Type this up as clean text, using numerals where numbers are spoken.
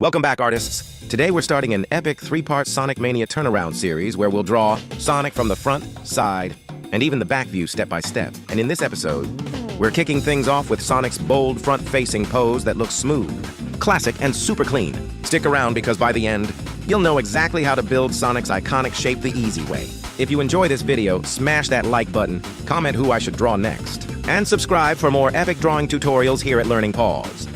Welcome back, artists. Today we're starting an epic 3-part Sonic Mania turnaround series where we'll draw Sonic from the front, side, and even the back view step by step. And in this episode, we're kicking things off with Sonic's bold front-facing pose that looks smooth, classic, and super clean. Stick around because by the end, you'll know exactly how to build Sonic's iconic shape the easy way. If you enjoy this video, smash that like button, comment who I should draw next, and subscribe for more epic drawing tutorials here at Learning Paws.